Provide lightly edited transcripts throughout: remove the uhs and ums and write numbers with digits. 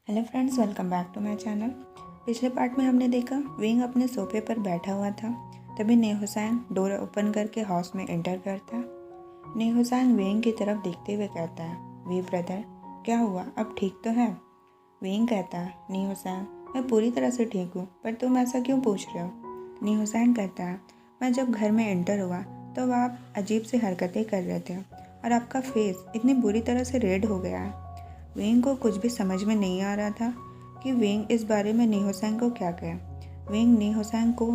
Hello friends, welcome back to my channel. पिछले part में हमने देखा विंग अपने सोफे पर बैठा हुआ था। तभी नेहुसैन डोर ओपन करके हाउस में एंटर करता है। नेहुसैन विंग की तरफ देखते हुए कहता है, वी ब्रदर, क्या हुआ, अब ठीक तो है? विंग कहता है, नेहुसैन, मैं पूरी तरह से ठीक हूँ, पर तुम ऐसा क्यों पूछ रहे हो? नेहुसैन कहता है, मैं जब घर में एंटर हुआ तो आप अजीब सी हरकतें कर रहे थे और आपका फेस इतनी बुरी तरह से रेड हो गया है। वेंग को कुछ भी समझ में नहीं आ रहा था कि वेंग इस बारे में नेहुसैन को क्या कहे। वेंग नेहुसैन को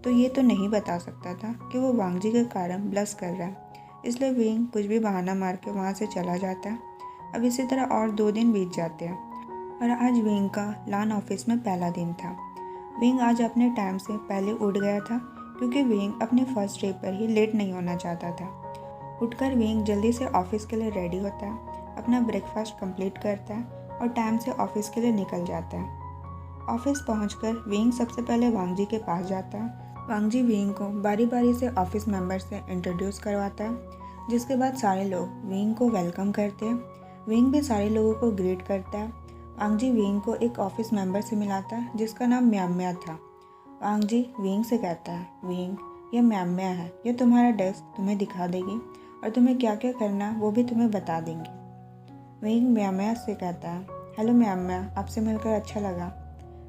तो ये तो नहीं बता सकता था कि वो वांगजी के कारण ब्लश कर रहा है, इसलिए वेंग कुछ भी बहाना मार के वहाँ से चला जाता है। अब इसी तरह और 2 दिन बीत जाते हैं और आज वेंग का लान ऑफिस में पहला दिन था। वेंग आज अपने टाइम से पहले उठ गया था क्योंकि वेंग अपने फर्स्ट डे पर ही लेट नहीं होना चाहता था। उठकर वेंग जल्दी से ऑफिस के लिए रेडी होता है, अपना ब्रेकफास्ट कंप्लीट करता है और टाइम से ऑफिस के लिए निकल जाता है। ऑफिस पहुंचकर वेंग सबसे पहले वांगजी के पास जाता है। वांगजी वेंग को बारी बारी से ऑफिस मेंबर से इंट्रोड्यूस करवाता है, जिसके बाद सारे लोग वेंग को वेलकम करते हैं। वेंग भी सारे लोगों को ग्रीट करता है। वांगजी वेंग को एक ऑफिस मेंबर से मिलाता है जिसका नाम म्याम्या था। वांगजी वेंग से कहता है, वेंग, यह म्याम्या है, यह तुम्हारा डेस्क तुम्हें दिखा देगी और तुम्हें क्या क्या करना वो भी तुम्हें बता देंगी। वेंग म्याम्या से कहता है, हेलो म्याम्या, आपसे मिलकर अच्छा लगा।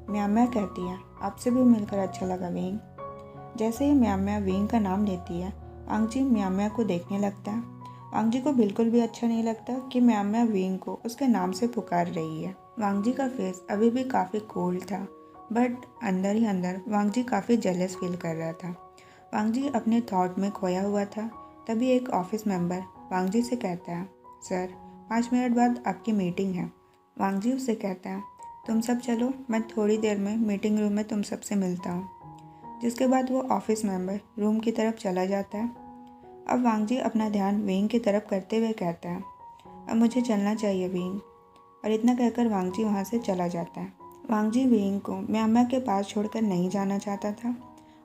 म्याम्या कहती है, आपसे भी मिलकर अच्छा लगा वेंग। जैसे ही म्याम्या वेंग का नाम लेती है, वांगजी म्याम्या को देखने लगता है। वांगजी को बिल्कुल भी अच्छा नहीं लगता कि म्याम्या वेंग को उसके नाम से पुकार रही है। वांगजी का फेस अभी भी काफ़ी कोल्ड था, बट अंदर ही अंदर वांगजी काफ़ी जेलस फील कर रहा था। वांगजी अपने थॉट में खोया हुआ था। तभी एक ऑफिस मेंबर वांगजी से कहता है, सर, 5 मिनट बाद आपकी मीटिंग है। वांगजी उससे कहता है, तुम सब चलो, मैं थोड़ी देर में मीटिंग रूम में तुम सबसे मिलता हूँ। जिसके बाद वो ऑफिस मेंबर रूम की तरफ चला जाता है। अब वांगजी अपना ध्यान वेंग की तरफ करते हुए कहता है, अब मुझे चलना चाहिए वेंग। और इतना कहकर वांगजी वहाँ से चला जाता है। वांगजी वेंग को म्याम्या के पास छोड़कर नहीं जाना चाहता था।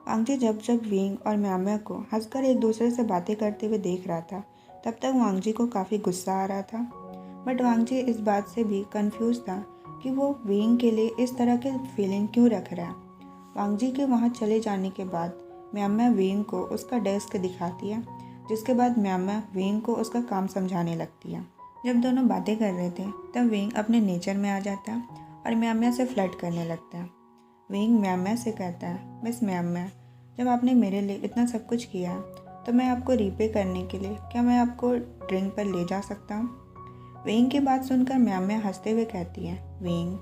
वांगजी जब जब वेंग और म्याम्या को हंसकर एक दूसरे से बातें करते हुए देख रहा था, तब तक वांगजी को काफ़ी गुस्सा आ रहा था। बट वांगजी इस बात से भी कंफ्यूज था कि वो वेंग के लिए इस तरह के फीलिंग क्यों रख रहा है। वांगजी के वहाँ चले जाने के बाद म्याम्या वेंग को उसका डेस्क दिखाती है, जिसके बाद म्याम्या वेंग को उसका काम समझाने लगती है। जब दोनों बातें कर रहे थे तब वेंग अपने नेचर में आ जाता है और म्याम्या से फ्लर्ट करने लगता है। वेंग म्याम्या से कहता है, मिस म्याम्या, जब आपने मेरे लिए इतना सब कुछ किया तो मैं आपको रीपे करने के लिए क्या मैं आपको ड्रिंक पर ले जा सकता हूँ? वेंग की बात सुनकर म्याम्या हंसते हुए कहती है, वेंग,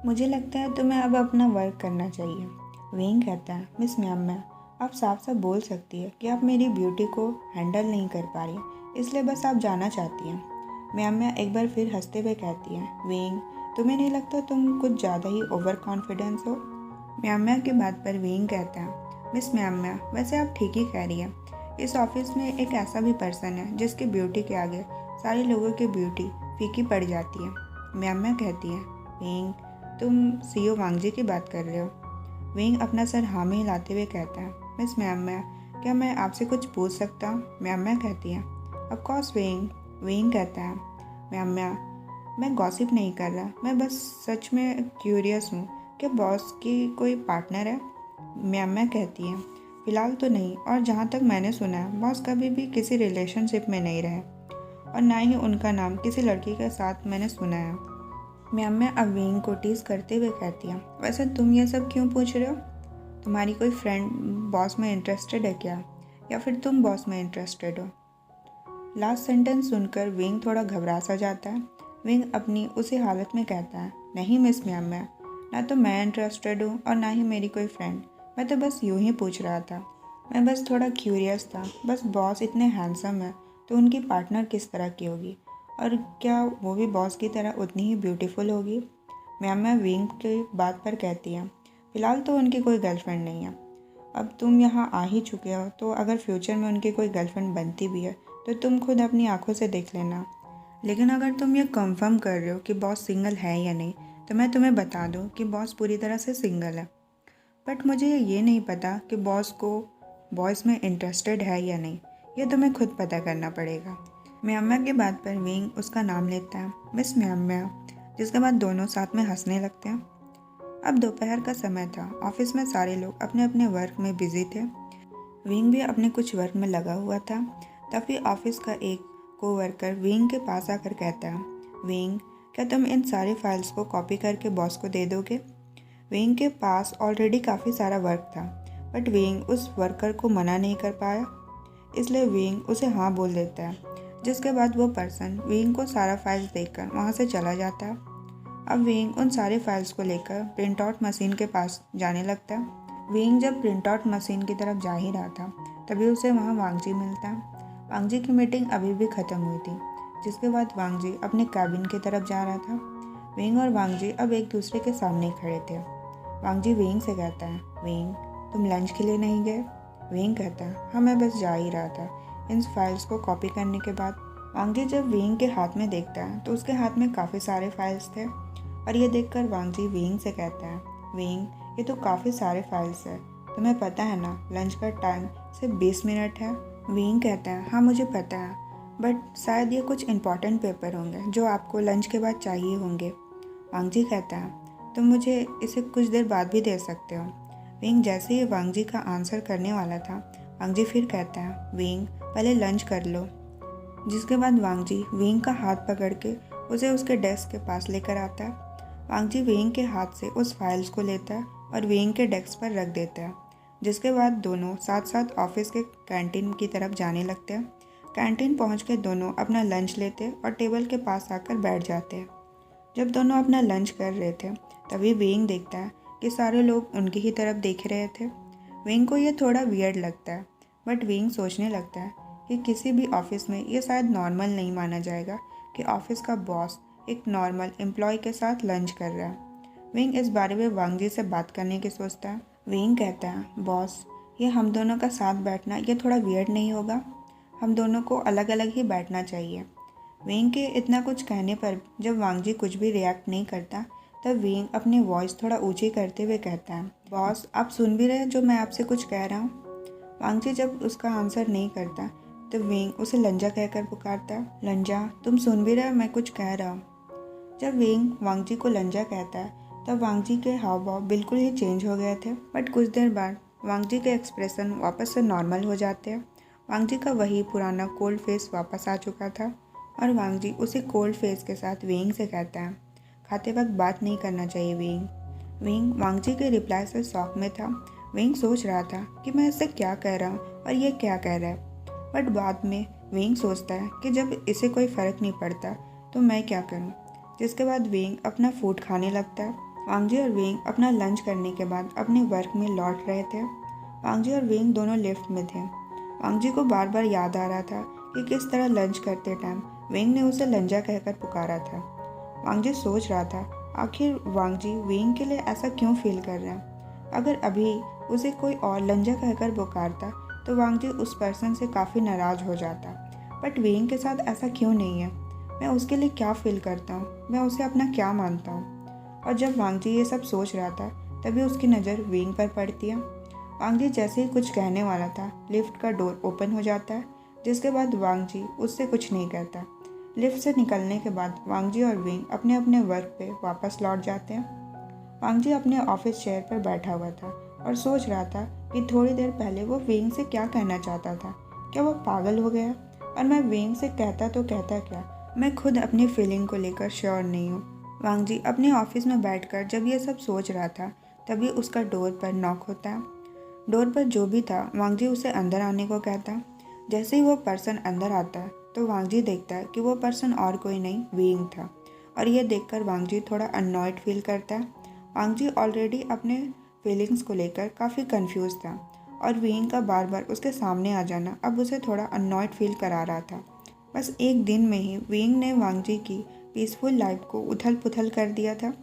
मुझे लगता है तुम्हें अब अपना वर्क करना चाहिए। वेंग कहता है, मिस म्याम्या, आप साफ साफ बोल सकती है कि आप मेरी ब्यूटी को हैंडल नहीं कर पा रही, इसलिए बस आप जाना चाहती हैं। म्याम्या एक बार फिर हंसते हुए कहती है, वेंग, तुम्हें नहीं लगता तुम कुछ ज़्यादा ही ओवर कॉन्फिडेंस हो? म्याम्या की बात पर वेंग कहता है, मिस म्याम्या, वैसे आप ठीक ही कह रही हैं। इस ऑफिस में एक ऐसा भी पर्सन है जिसकी ब्यूटी के आगे सारे लोगों की ब्यूटी फीकी पड़ जाती है। म्याम्या कहती है, वेंग, तुम सीईओ वांगजी की बात कर रहे हो? वेंग अपना सर हाँ में हिलाते हुए कहता है, मिस म्याम्या, क्या मैं आपसे कुछ पूछ सकता हूँ? म्याम्या कहती है, ऑफ कोर्स वेंग। वेंग कहता है, म्याम्या, मैं गॉसिप नहीं कर रहा, मैं बस सच में क्यूरियस हूँ, क्या बॉस की कोई पार्टनर है? म्याम्या कहती है, फिलहाल तो नहीं, और जहाँ तक मैंने सुना है बॉस कभी भी किसी रिलेशनशिप में नहीं रहे और ना ही उनका नाम किसी लड़की के साथ मैंने सुना है। म्याम्या अब वेंग को टीज करते हुए कहती है, वैसे तुम ये सब क्यों पूछ रहे हो? तुम्हारी कोई फ्रेंड बॉस में इंटरेस्टेड है क्या, या फिर तुम बॉस में इंटरेस्टेड हो? लास्ट सेंटेंस सुनकर वेंग थोड़ा घबरा सा जाता है। वेंग अपनी उसी हालत में कहता है, नहीं मिस म्याम्या, ना तो मैं इंटरेस्टेड हूँ और ना ही मेरी कोई फ्रेंड, मैं तो बस यूं ही पूछ रहा था, मैं बस थोड़ा क्यूरियस था। बस बॉस इतने हैंडसम है तो उनकी पार्टनर किस तरह की होगी, और क्या वो भी बॉस की तरह उतनी ही ब्यूटीफुल होगी? म्याम्या वेंग की बात पर कहती है, फ़िलहाल तो उनकी कोई गर्लफ्रेंड नहीं है। अब तुम यहाँ आ ही चुके हो तो अगर फ्यूचर में उनकी कोई गर्लफ्रेंड बनती भी है तो तुम खुद अपनी आंखों से देख लेना। लेकिन अगर तुम ये कंफर्म कर रहे हो कि बॉस सिंगल है या नहीं, तो मैं तुम्हें बता दूं कि बॉस पूरी तरह से सिंगल है। बट मुझे ये नहीं पता कि बॉस को बॉयज़ में इंटरेस्टेड है या नहीं, ये तुम्हें खुद पता करना पड़ेगा। म्याम्या की बात पर वेंग उसका नाम लेता है, मिस म्याम्या, जिसके बाद दोनों साथ में हंसने लगते हैं। अब दोपहर का समय था। ऑफिस में सारे लोग अपने अपने वर्क में बिजी थे। विंग भी अपने कुछ वर्क में लगा हुआ था। तभी ऑफिस का एक कोवर्कर विंग के पास आकर कहता है, विंग, क्या तुम इन सारी फाइल्स को कॉपी करके बॉस को दे दोगे? विंग के पास ऑलरेडी काफ़ी सारा वर्क था, बट विंग उस वर्कर को मना नहीं कर पाया, इसलिए विंग उसे हाँ बोल देता है। जिसके बाद वो पर्सन विंग को सारा फाइल्स देकर वहाँ से चला जाता है। अब विंग उन सारे फाइल्स को लेकर प्रिंट आउट मशीन के पास जाने लगता है। विंग जब प्रिंट आउट मशीन की तरफ जा ही रहा था, तभी उसे वहाँ वांगजी मिलता है। वांगजी की मीटिंग अभी भी ख़त्म हुई थी। जिसके बाद वांगजी अपने कैबिन की तरफ जा रहा था। विंग और वांगजी अब एक दूसरे के सामने खड़े थे। वांगजी विंग से कहता है, विंग, तुम लंच के लिए नहीं गए? विंग कहता है, हाँ, मैं बस जा ही रहा था इन फाइल्स को कॉपी करने के बाद। वांगजी जब विंग के हाथ में देखता है तो उसके हाथ में काफ़ी सारे फाइल्स थे, और ये देखकर वांगजी विंग से कहता है, विंग, ये तो काफ़ी सारे फाइल्स है, तुम्हें पता है ना लंच का टाइम सिर्फ 20 मिनट है? विंग कहता है, हाँ मुझे पता है, बट शायद ये कुछ इम्पॉर्टेंट पेपर होंगे जो आपको लंच के बाद चाहिए होंगे। वांगजी कहता है, तुम मुझे इसे कुछ देर बाद भी दे सकते हो। विंग जैसे ही वांगजी का आंसर करने वाला था, वांगजी फिर कहता है, विंग, पहले लंच कर लो। जिसके बाद वांगजी विंग का हाथ पकड़ के उसे उसके डेस्क के पास लेकर आता है। वांगजी विंग के हाथ से उस फाइल्स को लेता है और विंग के डेस्क पर रख देता है। जिसके बाद दोनों साथ साथ ऑफिस के कैंटीन की तरफ जाने लगते हैं। कैंटीन पहुंच के दोनों अपना लंच लेते और टेबल के पास आकर बैठ जाते हैं। जब दोनों अपना लंच कर रहे थे, तभी विंग देखता है कि सारे लोग उनकी ही तरफ देख रहे थे। विंग को ये थोड़ा वियर्ड लगता है, बट विंग सोचने लगता है कि किसी भी ऑफिस में ये शायद नॉर्मल नहीं माना जाएगा कि ऑफिस का बॉस एक नॉर्मल एम्प्लॉय के साथ लंच कर रहा है। विंग इस बारे में वांगजी से बात करने की सोचता है। विंग कहता है, बॉस, ये हम दोनों का साथ बैठना ये थोड़ा वियर्ड नहीं होगा? हम दोनों को अलग अलग ही बैठना चाहिए। विंग के इतना कुछ कहने पर जब वांगजी कुछ भी रिएक्ट नहीं करता, तब विंग अपनी वॉइस थोड़ा ऊंची करते हुए कहता है, बॉस, आप सुन भी रहे हैं जो मैं आपसे कुछ कह रहा हूँ? वांगजी जब उसका आंसर नहीं करता, तो विंग उसे लंजा कहकर पुकारता है, लंजा, तुम सुन भी रहे हो मैं कुछ कह रहा हूँ? जब विंग वांगजी को लंजा कहता है, तब वांगजी के हाव भाव बिल्कुल ही चेंज हो गए थे। बट कुछ देर बाद वांगजी के एक्सप्रेशन वापस से नॉर्मल हो जाते हैं। वांगजी का वही पुराना कोल्ड फेस वापस आ चुका था, और वांगजी उसी कोल्ड फेस के साथ विंग से कहता है, खाते वक्त बात नहीं करना चाहिए विंग। विंग वांगजी के रिप्लाई से शॉक में था। विंग सोच रहा था कि मैं इससे क्या कह रहा हूँ और ये क्या कह रहा है। बट बाद में विंग सोचता है कि जब इसे कोई फ़र्क नहीं पड़ता तो मैं क्या करूँ। जिसके बाद विंग अपना फूड खाने लगता है। वांगजी और विंग अपना लंच करने के बाद अपने वर्क में लौट रहे थे। वांगजी और विंग दोनों लिफ्ट में थे। वांगजी को बार बार याद आ रहा था कि किस तरह लंच करते टाइम विंग ने उसे लंजा कहकर पुकारा था। वांगजी सोच रहा था, आखिर वांगजी विंग के लिए ऐसा क्यों फील कर रहा है। अगर अभी उसे कोई और लंजा कहकर पुकारता तो वांगजी उस पर्सन से काफ़ी नाराज़ हो जाता। बट विंग के साथ ऐसा क्यों नहीं है? मैं उसके लिए क्या फील करता हूँ? मैं उसे अपना क्या मानता हूँ? और जब वांगजी ये सब सोच रहा था, तभी उसकी नज़र विंग पर पड़ती है। वांगजी जैसे ही कुछ कहने वाला था, लिफ्ट का डोर ओपन हो जाता है। जिसके बाद वांगजी उससे कुछ नहीं कहता। लिफ्ट से निकलने के बाद वांगजी और विंग अपने अपने वर्क पे वापस लौट जाते हैं। वांगजी अपने ऑफिस चेयर पर बैठा हुआ था और सोच रहा था कि थोड़ी देर पहले वो विंग से क्या कहना चाहता था। क्या वो पागल हो गया? और मैं विंग से कहता तो कहता क्या, मैं खुद अपनी फीलिंग को लेकर श्योर नहीं हूँ। वांगजी अपने ऑफिस में बैठकर जब ये सब सोच रहा था, तभी उसका डोर पर नॉक होता है। डोर पर जो भी था, वांगजी उसे अंदर आने को कहता। जैसे ही वो पर्सन अंदर आता है, तो वांगजी देखता है कि वो पर्सन और कोई नहीं, विंग था। और यह देखकर वांगजी थोड़ा अननॉयड फील करता है। वांगजी ऑलरेडी अपने फीलिंग्स को लेकर काफ़ी कंफ्यूज था, और विंग का बार बार उसके सामने आ जाना अब उसे थोड़ा अननॉयड फील करा रहा था। बस एक दिन में ही विंग ने वांगजी की पीसफुल लाइफ को उथल पुथल कर दिया था,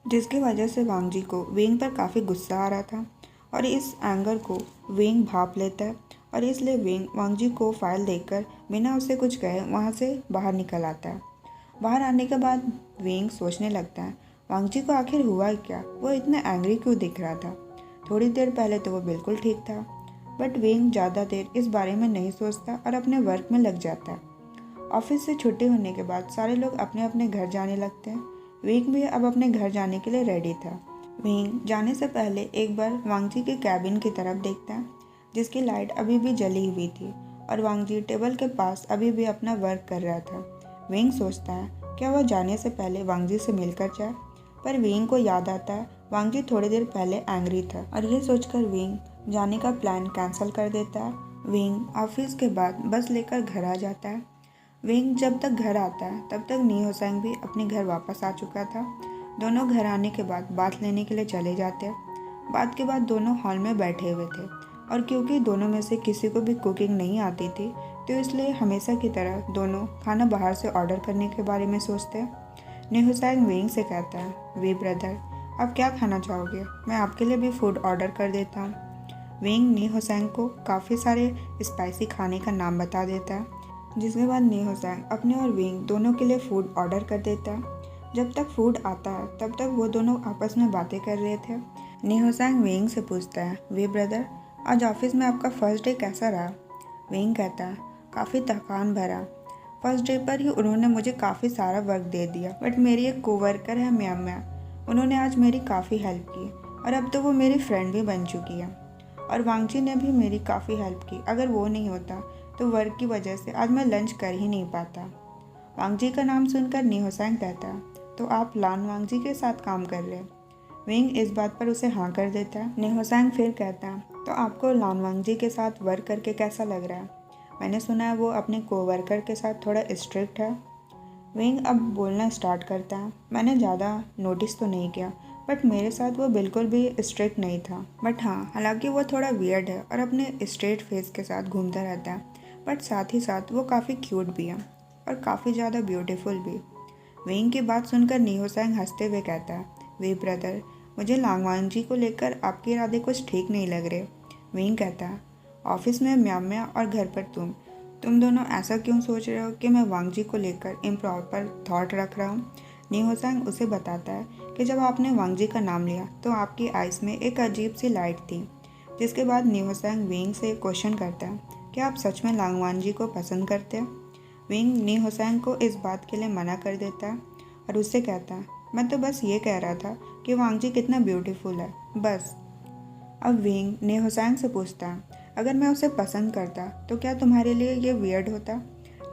जिसकी वजह से वांगजी को विंग पर काफ़ी गुस्सा आ रहा था, और इस एंगर को विंग भाप लेता है, और इसलिए विंग वांगजी को फाइल देकर बिना उसे कुछ कहे वहाँ से बाहर निकल आता है। बाहर आने के बाद विंग सोचने लगता है, वांगजी को आखिर हुआ क्या? वो इतना एंग्री क्यों दिख रहा था? थोड़ी देर पहले तो वो बिल्कुल ठीक था। बट विंग ज़्यादा देर इस बारे में नहीं सोचता और अपने वर्क में लग जाता है। ऑफिस से छुट्टी होने के बाद सारे लोग अपने अपने घर जाने लगते हैं। विंग भी अब अपने घर जाने के लिए रेडी था। विंग जाने से पहले एक बार वांगजी के कैबिन की तरफ देखता है, जिसकी लाइट अभी भी जली हुई थी और वांगजी टेबल के पास अभी भी अपना वर्क कर रहा था। विंग सोचता है क्या वह जाने से पहले वांगजी से मिलकर जाए, पर विंग को याद आता है वांगजी थोड़ी देर पहले एंग्री था और ये सोचकर विंग जाने का प्लान कैंसिल कर देता है। विंग ऑफिस के बाद बस लेकर घर आ जाता है। विंग जब तक घर आता है तब तक नी होसैंग भी अपने घर वापस आ चुका था। दोनों घर आने के बाद बात लेने के लिए चले जाते हैं। बात के बाद दोनों हॉल में बैठे हुए थे और क्योंकि दोनों में से किसी को भी कुकिंग नहीं आती थी तो इसलिए हमेशा की तरह दोनों खाना बाहर से ऑर्डर करने के बारे में सोचते हैं। नी होसैंग विंग से कहता है, वे ब्रदर आप क्या खाना चाहोगे, मैं आपके लिए भी फूड ऑर्डर कर देता हूँ। विंग नी होसैंग को काफ़ी सारे स्पाइसी खाने का नाम बता देता है, जिसके बाद नी होसैंग अपने और विंग दोनों के लिए फ़ूड ऑर्डर कर देता है। जब तक फूड आता है तब तक वो दोनों आपस में बातें कर रहे थे। नी होसैंग विंग से पूछता है, वे ब्रदर आज ऑफिस में आपका फर्स्ट डे कैसा रहा। विंग कहता है, काफ़ी थकान भरा। फर्स्ट डे पर ही उन्होंने मुझे काफ़ी सारा वर्क दे दिया, बट मेरी एक कोवर्कर है म्या, उन्होंने आज मेरी काफ़ी हेल्प की और अब तो वो मेरी फ्रेंड भी बन चुकी है। और वांगजी ने भी मेरी काफ़ी हेल्प की, अगर वो नहीं होता तो वर्क की वजह से आज मैं लंच कर ही नहीं पाता। वांगजी का नाम सुनकर नी होसैंग कहता है, तो आप लान वांगजी के साथ काम कर रहे हैं। विंग इस बात पर उसे हाँ कर देता है। नी होसैंग फिर कहता है, तो आपको लान वांगजी के साथ वर्क करके कैसा लग रहा है, मैंने सुना है वो अपने कोवर्कर के साथ थोड़ा स्ट्रिक्ट है। विंग अब बोलना स्टार्ट करता है, मैंने ज़्यादा नोटिस तो नहीं किया, बट मेरे साथ वो बिल्कुल भी स्ट्रिक्ट नहीं था, बट हाँ हालांकि वो थोड़ा वियर्ड है और अपने स्ट्रेट फेस के साथ घूमता रहता है, बट साथ ही साथ वो काफ़ी क्यूट भी है और काफ़ी ज़्यादा ब्यूटीफुल भी। विंग की बात सुनकर नी होसैंग हंसते हुए कहता है, वे ब्रदर मुझे लांगवांग को लेकर आपके इरादे कुछ ठीक नहीं लग रहे। विंग कहता है, ऑफिस में म्या और घर पर तुम दोनों ऐसा क्यों सोच रहे हो कि मैं वांगजी को लेकर इम्प्रॉपर थॉट रख रहा हूँ। नी होसैंग उसे बताता है कि जब आपने वांगजी का नाम लिया तो आपकी आइज़ में एक अजीब सी लाइट थी। जिसके बाद नी होसैंग विंग से क्वेश्चन करता है, क्या आप सच में लांगवांग को पसंद करते हैं। विंग नी होसैंग को इस बात के लिए मना कर देता है और उससे कहता है, मैं तो बस ये कह रहा था कि वांगजी कितना ब्यूटीफुल है, बस। अब विंग नी होसैंग से पूछता है, अगर मैं उसे पसंद करता तो क्या तुम्हारे लिए ये वियर्ड होता।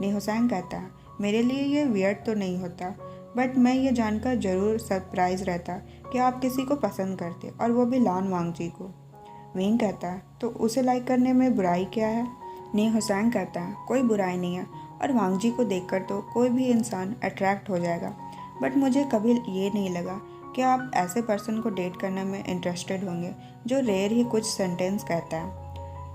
नी होसैंग कहता है, मेरे लिए ये वियर्ड तो नहीं होता, बट मैं ये जानकर ज़रूर सरप्राइज रहता कि आप किसी को पसंद करते और वो भी लान वांगजी को। विंग कहता है, तो उसे लाइक करने में बुराई क्या है। नी होसैंग कहता है, कोई बुराई नहीं है और वांगजी को देखकर तो कोई भी इंसान अट्रैक्ट हो जाएगा, बट मुझे कभी ये नहीं लगा कि आप ऐसे पर्सन को डेट करने में इंटरेस्टेड होंगे जो रेयर ही कुछ सेंटेंस कहता है।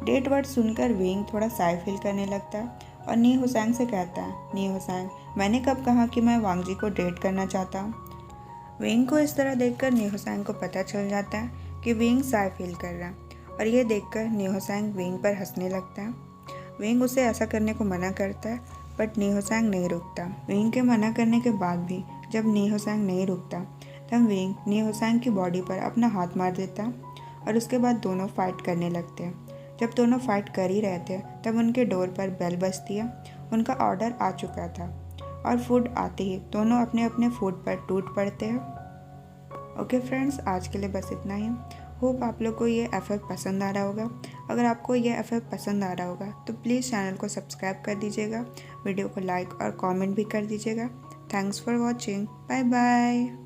डेट वर्ड सुनकर विंग थोड़ा साई फील करने लगता है और नी होसैंग से कहता है, नी होसैंग मैंने कब कहा कि मैं वांगजी को डेट करना चाहता हूँ। विंग को इस तरह देखकर नी होसैंग को पता चल जाता है कि विंग साई फील कर रहा है और ये देखकर नी होसैंग विंग पर हंसने लगता है। विंग उसे ऐसा करने को मना करता है, बट नी होसैंग नहीं रुकता। विंग के मना करने के बाद भी जब नी होसैंग नहीं रुकता तब विंग नी होसैंग की बॉडी पर अपना हाथ मार देता और उसके बाद दोनों फाइट करने लगते हैं। जब दोनों फाइट कर ही रहे थे तब उनके डोर पर बेल बजती है। उनका ऑर्डर आ चुका था और फूड आते ही दोनों अपने अपने फूड पर टूट पड़ते हैं। ओके फ्रेंड्स, आज के लिए बस इतना ही। होप आप लोग को ये एफएफ पसंद आ रहा होगा। अगर आपको ये एफएफ पसंद आ रहा होगा तो प्लीज़ चैनल को सब्सक्राइब कर दीजिएगा, वीडियो को लाइक और कमेंट भी कर दीजिएगा। Thanks for watching, bye bye.